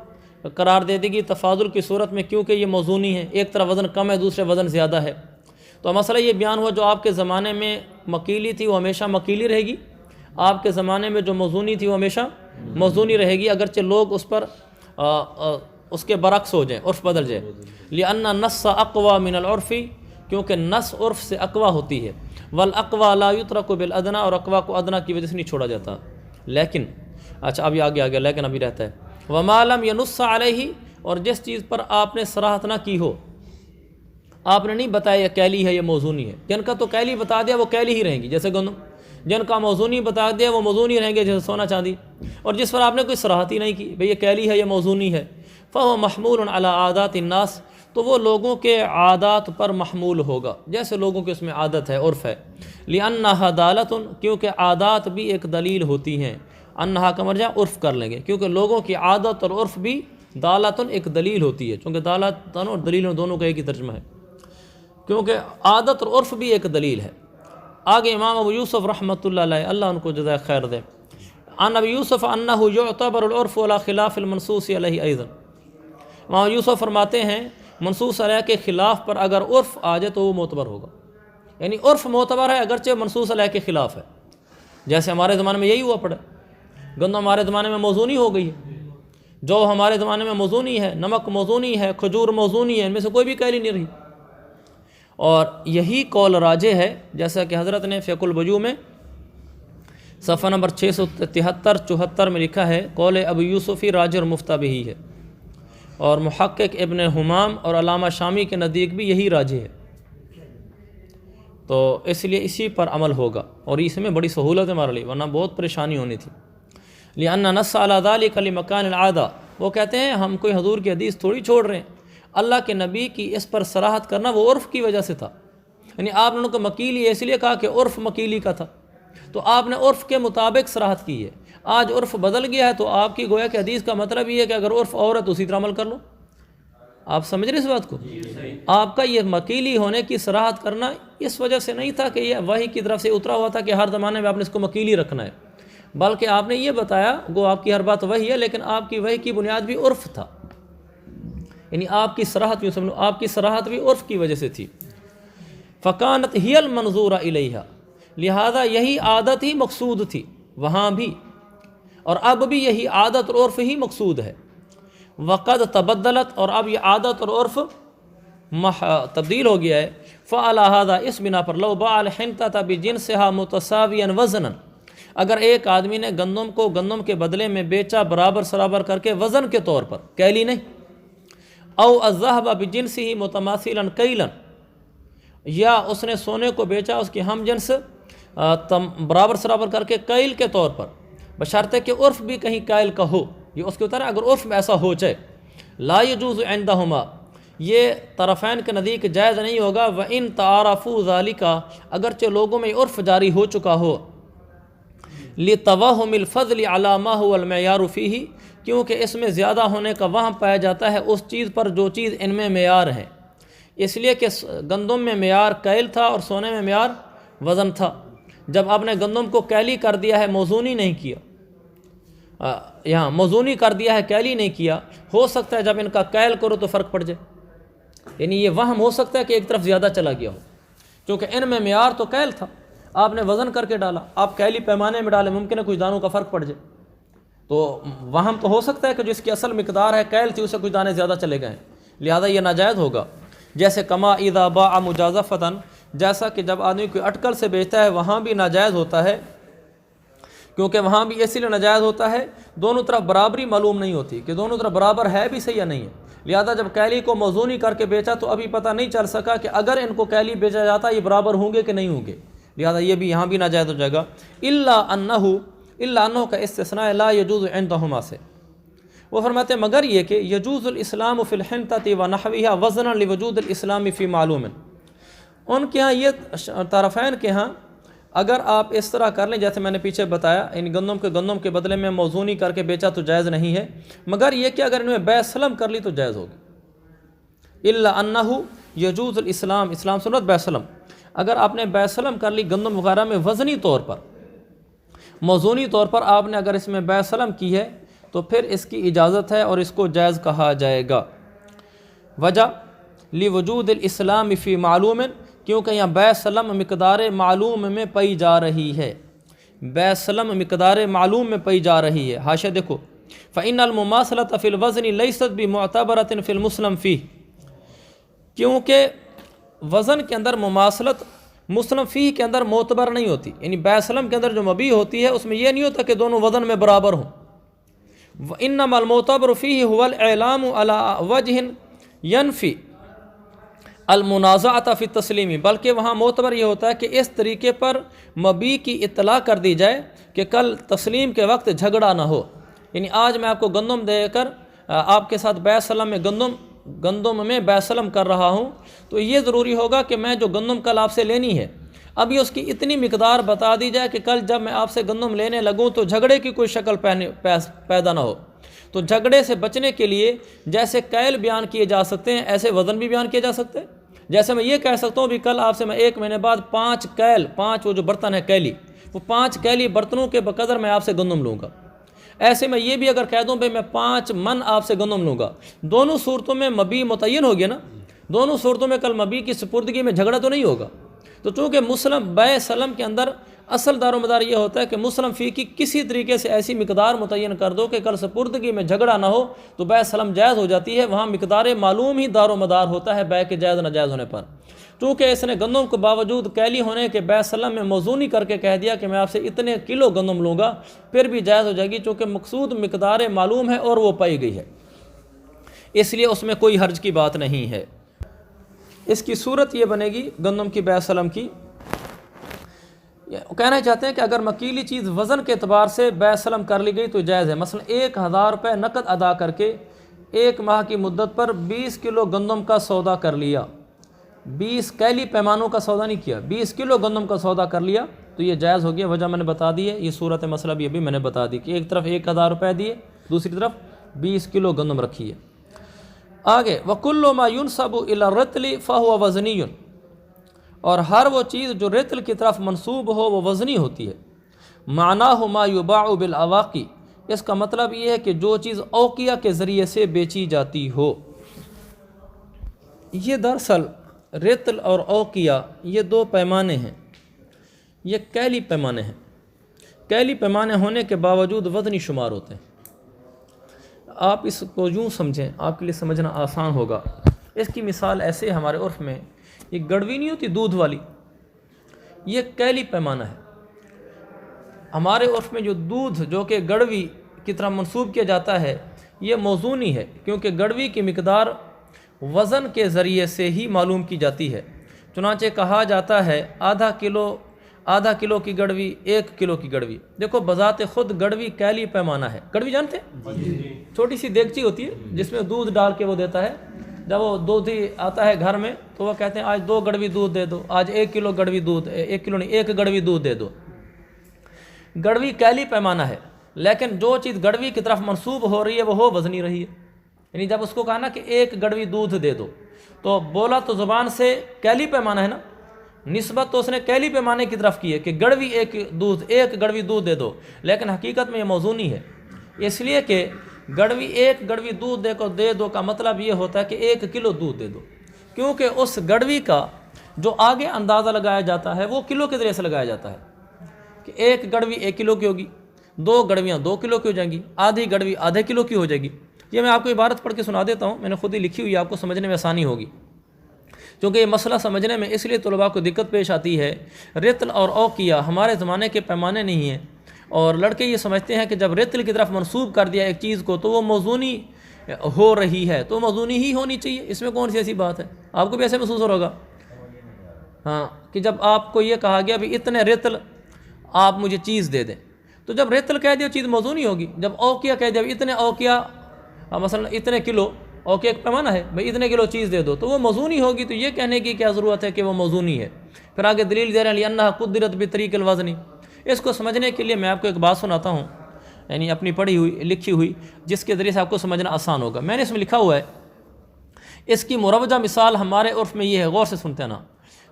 قرار دے دی گی تفاضل کی صورت میں، کیونکہ یہ موزونی ہے، ایک طرف وزن کم ہے دوسرے وزن زیادہ ہے۔ تو مسئلہ یہ بیان ہوا جو آپ کے زمانے میں مکیلی تھی وہ ہمیشہ مکیلی رہے گی، آپ کے زمانے میں جو موزونی تھی وہ ہمیشہ موزونی رہے گی، اگرچہ لوگ اس پر اس کے برعکس ہو جائیں، عرف بدل جائے۔ لأن النص اقوى من العرف، کیونکہ نص عرف سے اقوی ہوتی ہے، والاقوى لا يترك بالادنى، اور اقوی کو ادنیٰ کی وجہ سے نہیں چھوڑا جاتا۔ لیکن اچھا ابھی آگے آگے لیکن ابھی رہتا ہے وما لم ينص علیہ، اور جس چیز پر آپ نے صراحت نہ کی ہو، آپ نے نہیں بتایا یہ کیلی ہے یہ موزونی ہے، جن کا تو کیلی بتا دیا وہ کیلی ہی رہیں گی جیسے گندم، جن کا موزونی بتا دیا وہ موزونی رہیں گے جیسے سونا چاندی، اور جس پر آپ نے کوئی صراحت ہی نہیں کی بھئی یہ کیلی ہے یہ موزونی ہے، فهو محمول علی عادات الناس، تو وہ لوگوں کے عادات پر محمول ہوگا، جیسے لوگوں کے اس میں عادت ہے، عرف ہے۔ لأنها دالۃ، کیونکہ عادات بھی ایک دلیل ہوتی ہیں، انہا کا مرجع عرف کر لیں گے، کیونکہ لوگوں کی عادت اور عرف بھی دالۃ ایک دلیل ہوتی ہے، چونکہ دالۃ اور دلیل دونوں کا ایک ہی ترجمہ ہے، کیونکہ عادت اور عرف بھی ایک دلیل ہے۔ آگے امام ابو یوسف رحمۃ اللہ علیہ، اللہ ان کو جزائے خیر دے، عن ابی یوسف انہ یعتبر العرف علی خلاف المنصوص علیہ ایضا، امام یوسف فرماتے ہیں منصوص علیہ کے خلاف پر اگر عرف آ جائے تو وہ معتبر ہوگا، یعنی عرف معتبر ہے اگرچہ منصوص علیہ کے خلاف ہے، جیسے ہمارے زمانے میں یہی ہوا پڑا، گندم ہمارے زمانے میں موزونی ہو گئی ہے، جو ہمارے زمانے میں موزونی ہے، نمک موزونی ہے، کھجور موزونی ہے، ان میں سے کوئی بھی کیلی نہیں رہی، اور یہی قول راجح ہے، جیسا کہ حضرت نے فقہ البجوع میں صفحہ نمبر 673-74 میں لکھا ہے، قول ابو یوسفی راجح اور مفتہ بہی ہے، اور محقق ابن حمام اور علامہ شامی کے نزدیک بھی یہی راجح ہے۔ تو اس لیے اسی پر عمل ہوگا، اور اس میں بڑی سہولت ہے ہمارے لیے، ورنہ بہت پریشانی ہونی تھی۔ لأن نص علی ذلک لمکان العادہ، وہ کہتے ہیں ہم کوئی حضور کی حدیث تھوڑی چھوڑ رہے ہیں، اللہ کے نبی کی اس پر صراحت کرنا وہ عرف کی وجہ سے تھا، یعنی آپ نے ان کو مکیلی اس لیے کہا کہ عرف مکیلی کا تھا، تو آپ نے عرف کے مطابق صراحت کی ہے۔ آج عرف بدل گیا ہے تو آپ کی گویا کہ حدیث کا مطلب یہ ہے کہ اگر عرف اور ہے تو اسی طرح عمل کر لو۔ آپ سمجھ رہے اس بات کو؟ آپ کا یہ مکیلی ہونے کی صراحت کرنا اس وجہ سے نہیں تھا کہ یہ وحی کی طرف سے اترا ہوا تھا کہ ہر زمانے میں آپ نے اس کو مکیلی رکھنا ہے، بلکہ آپ نے یہ بتایا گو آپ کی ہر بات وحی ہے، لیکن آپ کی وحی کی بنیاد بھی عرف تھا، یعنی آپ کی صراحت بھی سمجھو، آپ کی صراحت بھی عرف کی وجہ سے تھی۔ فکانت ہی المنظور الیہا، لہذا یہی عادت ہی مقصود تھی وہاں بھی، اور اب بھی یہی عادت اور عرف ہی مقصود ہے۔ وقد تبدلت، اور اب یہ عادت اور عرف تبدیل ہو گیا ہے۔ فعلی ھذا، اس بنا پر، لو باع الحنطۃ بجنسھا متساویا وزنا، اگر ایک آدمی نے گندم کو گندم کے بدلے میں بیچا برابر سرابر کر کے وزن کے طور پر، کیلی نہیں، او الذھب بجنسہ متماثلا کیلا، یا اس نے سونے کو بیچا اس کی ہم جنس برابر سرابر کر کے کیل کے طور پر، بشرطے کہ عرف بھی کہیں کیل کا ہو، یہ اس کے اتر اگر عرف میں ایسا ہو جائے، لا یجوز عندہما، یہ طرفین کے نزدیک جائز نہیں ہوگا، وَإِن تَعَارَفُوا ذَلِكَ، اگرچہ لوگوں میں عرف جاری ہو چکا ہو، لِتَوَہُمِ الْفَضْلِ عَلَى مَا هُوَ الْمَعْيَارُ فِيهِ، کیونکہ اس میں زیادہ ہونے کا وہم پایا جاتا ہے اس چیز پر جو چیز ان میں معیار ہے، اس لیے کہ گندم میں معیار کیل تھا اور سونے میں معیار وزن تھا۔ جب آپ نے گندم کو کیلی کر دیا ہے، موزونی نہیں کیا، یہاں موزونی کر دیا ہے، کیلی نہیں کیا، ہو سکتا ہے جب ان کا کیل کرو تو فرق پڑ جائے، یعنی یہ وہم ہو سکتا ہے کہ ایک طرف زیادہ چلا گیا ہو، کیونکہ ان میں معیار تو کیل تھا، آپ نے وزن کر کے ڈالا، آپ کیلی پیمانے میں ڈالے، ممکن ہے کچھ دانوں کا فرق پڑ جائے، تو وہم تو ہو سکتا ہے کہ جس کی اصل مقدار ہے کیل تھی، اسے کچھ دانے زیادہ چلے گئے، لہذا یہ ناجائز ہوگا۔ جیسے کما اذا باع مجازفتاً، جیسا کہ جب آدمی کوئی اٹکل سے بیچتا ہے وہاں بھی ناجائز ہوتا ہے، کیونکہ وہاں بھی اسی لیے ناجائز ہوتا ہے، دونوں طرف برابری معلوم نہیں ہوتی کہ دونوں طرف برابر ہے بھی صحیح یا نہیں ہے، لہذا جب کیلی کو موزونی کر کے بیچا تو ابھی پتہ نہیں چل سکا کہ اگر ان کو کیلی بیچا جاتا یہ برابر ہوں گے کہ نہیں ہوں گے، لہذا یہ بھی یہاں بھی ناجائز ہو جائے گا۔ الا انہ کا استثناء لا یجوز عندہما سے، وہ فرماتے ہیں مگر یہ کہ یجوز الاسلام فی الحنطۃ ونحوها وزنا لوجود الاسلام فی معلوم، ان کے ہاں یہ طرفین کے ہاں اگر آپ اس طرح کر لیں جیسے میں نے پیچھے بتایا، ان گندم کے بدلے میں موزونی کر کے بیچا تو جائز نہیں ہے، مگر یہ کہ اگر ان میں بیع سلم کر لی تو جائز ہوگی۔ الا انہ یجوز الاسلام، اسلام سنت بیع سلم، اگر آپ نے بیع سلم کر لی گندم وغیرہ میں وزنی طور پر، موزونی طور پر آپ نے اگر اس میں بیع سلم کی ہے تو پھر اس کی اجازت ہے اور اس کو جائز کہا جائے گا۔ وجہ لوجود الاسلام فی معلوم، کیونکہ یہاں بیع سلم مقدار معلوم میں پائی جا رہی ہے، بیع سلم مقدار معلوم میں پائی جا رہی ہے۔ حاشیہ دیکھو، فإن المماثلۃ فی الوزن لیست بمعتبرۃ فی المسلم فیہ، کیونکہ وزن کے اندر مماثلت مسلم فیہ کے اندر معتبر نہیں ہوتی، یعنی بیع سلم کے اندر جو مبیع ہوتی ہے اس میں یہ نہیں ہوتا کہ دونوں وزن میں برابر ہوں۔ وإنما المعتبر فیہ هو الاعلام علی وجہ ینفی المنازعۃ فی التسلیم، بلکہ وہاں معتبر یہ ہوتا ہے کہ اس طریقے پر مبیع کی اطلاع کر دی جائے کہ کل تسلیم کے وقت جھگڑا نہ ہو، یعنی آج میں آپ کو گندم دے کر آپ کے ساتھ بیع سلم میں گندم میں بیع سلم کر رہا ہوں، تو یہ ضروری ہوگا کہ میں جو گندم کل آپ سے لینی ہے ابھی اس کی اتنی مقدار بتا دی جائے کہ کل جب میں آپ سے گندم لینے لگوں تو جھگڑے کی کوئی شکل پیدا نہ ہو۔ تو جھگڑے سے بچنے کے لیے جیسے کیل بیان کیے جا سکتے ہیں ایسے وزن بھی بیان کیے جا سکتے ہیں، جیسے میں یہ کہہ سکتا ہوں بھی کل آپ سے میں 1 مہینے بعد 5 وہ جو برتن ہے کیلی، وہ 5 کیلی برتنوں کے بقدر میں آپ سے گندم لوں گا، ایسے میں یہ بھی اگر کہہ دوں بھائی میں 5 من آپ سے گندم لوں گا، دونوں صورتوں میں مبیع متعین ہو گیا نا، دونوں صورتوں میں کل مبیع کی سپردگی میں جھگڑا تو نہیں ہوگا۔ تو چونکہ مسلم بیع سلم کے اندر اصل دار و مدار یہ ہوتا ہے کہ مسلم فی کی کسی طریقے سے ایسی مقدار متعین کر دو کہ کل سپردگی میں جھگڑا نہ ہو تو بیع سلم جائز ہو جاتی ہے، وہاں مقدار معلوم ہی دار و مدار ہوتا ہے بیع کے جائز ناجائز ہونے پر۔ چونکہ اس نے گندم کو باوجود کیلی ہونے کے بیع سلم میں موزونی کر کے کہہ دیا کہ میں آپ سے اتنے کلو گندم لوں گا، پھر بھی جائز ہو جائے گی، چونکہ مقصود مقدار معلوم ہے اور وہ پائی گئی ہے، اس لیے اس میں کوئی حرج کی بات نہیں ہے۔ اس کی صورت یہ بنے گی گندم کی بیع سلم کی کہنا چاہتے ہیں کہ اگر مکیلی چیز وزن کے اعتبار سے بیع سلم کر لی گئی تو جائز ہے۔ مثلا 1000 روپے نقد ادا کر کے 1 ماہ کی مدت پر 20 کلو گندم کا سودا کر لیا، 20 کیلی پیمانوں کا سودا نہیں کیا، 20 کلو گندم کا سودا کر لیا تو یہ جائز ہو گیا۔ وجہ میں نے بتا دی ہے، یہ صورت مسئلہ بھی ابھی میں نے بتا دی کہ ایک طرف 1000 روپے دیے، دوسری طرف 20 کلو گندم رکھی ہے۔ آگے وَكُلُّ مَا يُنْسَبُ إِلَى الرِّطْلِ فَهُوَ وَزْنِيٌّ، اور ہر وہ چیز جو رطل کی طرف منسوب ہو وہ وزنی ہوتی ہے۔ معناہ ما یباع بالاواقی، اس کا مطلب یہ ہے کہ جو چیز اوقیہ کے ذریعے سے بیچی جاتی ہو۔ یہ دراصل رطل اور اوقیہ یہ 2 پیمانے ہیں، یہ کیلی پیمانے ہیں۔ کیلی پیمانے ہونے کے باوجود وزنی شمار ہوتے ہیں۔ آپ اس کو یوں سمجھیں، آپ کے لیے سمجھنا آسان ہوگا۔ اس کی مثال ایسے ہمارے عرف میں یہ گڑوی نہیں ہوتی دودھ والی، یہ کیلی پیمانہ ہے۔ ہمارے عرف میں جو دودھ جو کہ گڑوی کی طرح منسوب کیا جاتا ہے یہ موزونی ہے، کیونکہ گڑوی کی مقدار وزن کے ذریعے سے ہی معلوم کی جاتی ہے۔ چنانچہ کہا جاتا ہے آدھا کلو کی گڑوی، 1 کلو کی گڑوی۔ دیکھو بذات خود گڑوی کیلی پیمانہ ہے۔ گڑوی جانتے ہیں؟ چھوٹی سی دیگچی ہوتی ہے جس میں دودھ ڈال کے وہ دیتا ہے۔ جب وہ دودھ ہی آتا ہے گھر میں تو وہ کہتے ہیں آج 2 گڑوی دودھ دے دو، آج 1 کلو گڑوی دودھ، 1 کلو نہیں 1 گڑوی دودھ دے دو۔ گڑوی کیلی پیمانہ ہے، لیکن جو چیز گڑوی کی طرف منسوب ہو رہی ہے وہ ہو وزنی رہی ہے۔ یعنی جب اس کو کہا نا کہ 1 گڑوی دودھ دے دو تو بولا تو زبان سے کیلی پیمانہ ہے نا، نسبت تو اس نے کیلی پیمانے کی طرف کی ہے کہ گڑوی 1 گڑوی دودھ دے دو، لیکن حقیقت میں یہ موزونی ہے۔ اس لیے کہ گڑوی 1 گڑوی دودھ دے دو کا مطلب یہ ہوتا ہے کہ 1 کلو دودھ دے دو، کیونکہ اس گڑوی کا جو آگے اندازہ لگایا جاتا ہے وہ کلو کے ذریعے سے لگایا جاتا ہے کہ 1 گڑوی 1 کلو کی ہوگی، 2 گڑویاں 2 کلو کی ہو جائیں گی، آدھی گڑوی آدھے کلو کی ہو جائے گی۔ یہ میں آپ کو عبارت پڑھ کے سنا دیتا ہوں، میں نے خود ہی لکھی ہوئی، آپ کو سمجھنے میں آسانی ہوگی، کیونکہ یہ مسئلہ سمجھنے میں اس لیے طلباء کو دقت پیش آتی ہے۔ رطل اور اوقیہ ہمارے زمانے کے پیمانے نہیں ہیں، اور لڑکے یہ سمجھتے ہیں کہ جب رطل کی طرف منسوب کر دیا ایک چیز کو تو وہ موزونی ہو رہی ہے، تو موزونی ہی ہونی چاہیے، اس میں کون سی ایسی بات ہے؟ آپ کو بھی ایسے محسوس ہو رہا ہوگا ہاں، کہ جب آپ کو یہ کہا گیا بھی اتنے رطل آپ مجھے چیز دے دیں، تو جب رطل کہہ دیا چیز موزونی ہوگی۔ جب اوقیہ کہہ دیا اتنے اوقیہ، مثلا اتنے کلو، اوقیہ ایک پیمانہ ہے بھئی اتنے کلو چیز دے دو، تو وہ موزونی ہوگی، تو یہ کہنے کی کیا ضرورت ہے کہ وہ موزونی ہے؟ پھر آگے دلیل دے رہے ہیں لِأَنَّهَا قُدِّرَتْ بِطَرِيقِ الْوَزْنِ۔ اس کو سمجھنے کے لیے میں آپ کو ایک بات سناتا ہوں، یعنی اپنی پڑھی ہوئی لکھی ہوئی، جس کے ذریعے سے آپ کو سمجھنا آسان ہوگا۔ میں نے اس میں لکھا ہوا ہے، اس کی مروجہ مثال ہمارے عرف میں یہ ہے، غور سے سنتے ہیں نا۔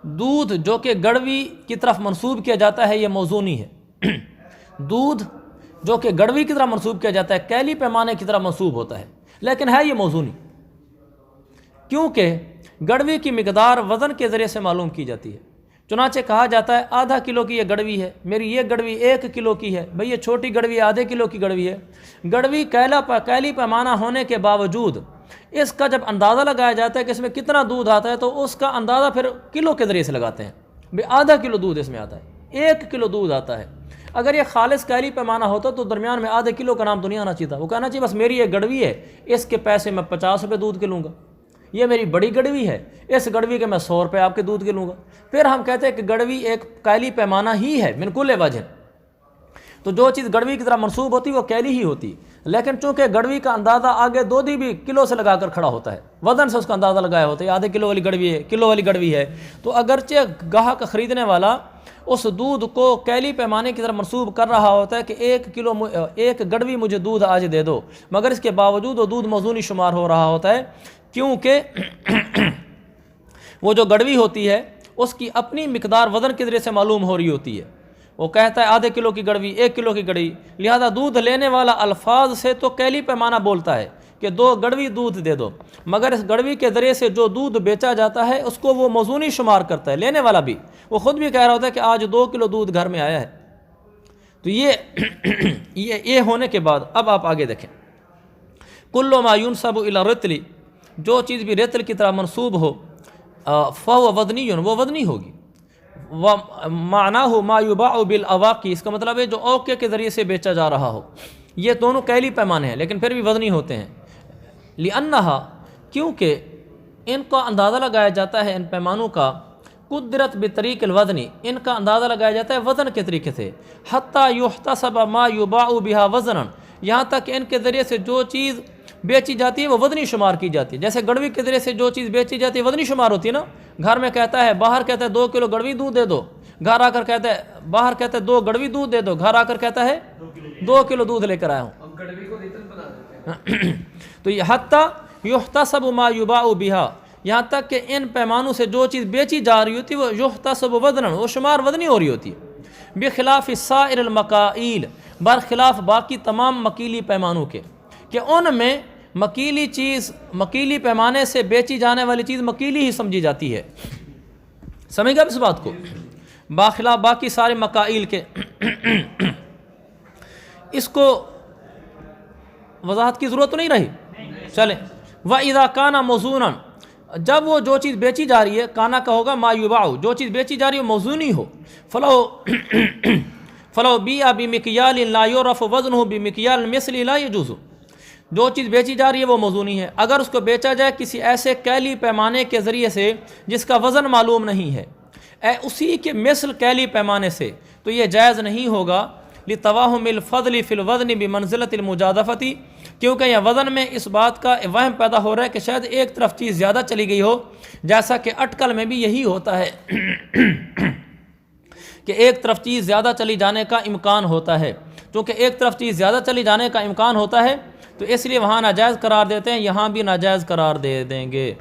دودھ جو کہ گڑوی کی طرف منسوب کیا جاتا ہے یہ موزونی ہے۔ دودھ جو کہ گڑوی کی طرف منسوب کیا جاتا ہے کیلی پیمانے کی طرف منسوب ہوتا ہے، لیکن ہے یہ موزونی، کیونکہ گڑوی کی مقدار وزن کے ذریعے سے معلوم کی جاتی ہے۔ چنانچہ کہا جاتا ہے آدھا کلو کی یہ گڑوی ہے، میری یہ گڑوی 1 کلو کی ہے، بھئی یہ چھوٹی گڑوی آدھے کلو کی گڑوی ہے۔ گڑوی کیلی پیمانہ ہونے کے باوجود اس کا جب اندازہ لگایا جاتا ہے کہ اس میں کتنا دودھ آتا ہے، تو اس کا اندازہ پھر کلو کے ذریعے سے لگاتے ہیں، بھئی آدھا کلو دودھ اس میں آتا ہے، 1 کلو دودھ آتا ہے۔ اگر یہ خالص کیلی پیمانہ ہوتا تو درمیان میں آدھے کلو کا نام تو نہیں آنا چاہیے تھا، وہ کہنا چاہیے بس میری یہ گڑوی ہے، اس کے پیسے میں 50 روپے دودھ کے لوں گا، یہ میری بڑی گڑوی ہے، اس گڑوی کے میں 100 روپے آپ کے دودھ کے لوں گا۔ پھر ہم کہتے ہیں کہ گڑوی ایک کیلی پیمانہ ہی ہے من کل وجہ، تو جو چیز گڑوی کی طرح منسوب ہوتی وہ کیلی ہی ہوتی، لیکن چونکہ گڑوی کا اندازہ آگے دودھی بھی کلو سے لگا کر کھڑا ہوتا ہے، وزن سے اس کا اندازہ لگایا ہوتا ہے، آدھے کلو والی گڑوی ہے، کلو والی گڑوی ہے، تو اگرچہ گاہک خریدنے والا اس دودھ کو کیلی پیمانے کی طرف منسوب کر رہا ہوتا ہے کہ 1 گڑوی مجھے دودھ آج دے دو، مگر اس کے باوجود وہ دودھ موزونی شمار ہو رہا ہوتا ہے، کیونکہ وہ جو گڑوی ہوتی ہے اس کی اپنی مقدار وزن کے ذریعے سے معلوم ہو رہی ہوتی ہے۔ وہ کہتا ہے آدھے کلو کی گڑوی، 1 کلو کی گڑوی، لہذا دودھ لینے والا الفاظ سے تو کیلی پیمانہ بولتا ہے کہ 2 گڑوی دودھ دے دو، مگر اس گڑوی کے ذریعے سے جو دودھ بیچا جاتا ہے اس کو وہ موزونی شمار کرتا ہے، لینے والا بھی، وہ خود بھی کہہ رہا ہوتا ہے کہ آج 2 کلو دودھ گھر میں آیا ہے۔ تو یہ ہونے کے بعد اب آپ آگے دیکھیں، کل ما ینسب الی الرطل، جو چیز بھی رطل کی طرح منسوب ہو، فہو وزنی، وہ وزنی ہوگی۔ معناہ ما یباع بالاواقی، اس کا مطلب ہے جو اوقیہ کے ذریعے سے بیچا جا رہا ہو۔ یہ دونوں کیلی پیمانے ہیں لیکن پھر بھی وزنی ہوتے ہیں، لأنہا، کیونکہ ان کا اندازہ لگایا جاتا ہے ان پیمانوں کا قدرت بطریق الوزنی، ان کا اندازہ لگایا جاتا ہے وزن کے طریقے سے، حتیٰ یحتسب ما یباع بہا وزنا، یہاں تک کہ ان کے ذریعے سے جو چیز بیچی جاتی ہے وہ وزنی شمار کی جاتی ہے۔ جیسے گڑوی کے ذریعے سے جو چیز بیچی جاتی ہے وزنی شمار ہوتی ہے نا، گھر میں کہتا ہے، باہر کہتا ہے 2 کلو گڑوی دودھ دے دو، گھر آ کر کہتا ہے، باہر کہتا ہے 2 گڑوی دودھ دے دو، گھر آ کر کہتا ہے 2 کلو دودھ لے کر آیا ہوں۔ تو یہ حتیٰ یحتسب ما یباع بہا، یہاں تک کہ ان پیمانوں سے جو چیز بیچی جا رہی ہوتی ہے وہ یحتسب وزنا، وہ شمار وزنی ہو رہی ہوتی ہے، بخلاف سائر المکائیل، برخلاف باقی تمام مکیلی پیمانوں کے، کہ ان میں مکیلی چیز، مکیلی پیمانے سے بیچی جانے والی چیز مکیلی ہی سمجھی جاتی ہے۔ سمجھ گئے اس بات کو؟ باخلاف باقی سارے مکائل کے۔ اس کو وضاحت کی ضرورت تو نہیں رہی، چلیں۔ وَإِذَا كَانَ مَوْزُونًا، جب وہ جو چیز بیچی جا رہی ہے، کانا کا ہوگا ما یباع، جو چیز بیچی جا رہی ہے موزونی ہو، فلو بیع بمکیال لا یعرف وزنہ بمکیال مثل لا یجوز، جو چیز بیچی جا رہی ہے وہ موزونی ہے، اگر اس کو بیچا جائے کسی ایسے کیلی پیمانے کے ذریعے سے جس کا وزن معلوم نہیں ہے، اسی کے مثل کیلی پیمانے سے، تو یہ جائز نہیں ہوگا، لتواہم الفضل فی الوزن بمنزلۃ المجازفۃ، کیونکہ یہ وزن میں اس بات کا وہم پیدا ہو رہا ہے کہ شاید ایک طرف چیز زیادہ چلی گئی ہو، جیسا کہ اٹکل میں بھی یہی ہوتا ہے کہ ایک طرف چیز زیادہ چلی جانے کا امکان ہوتا ہے، چونکہ ایک طرف چیز زیادہ چلی جانے کا امکان ہوتا ہے تو اس لیے وہاں ناجائز قرار دیتے ہیں، یہاں بھی ناجائز قرار دے دیں گے۔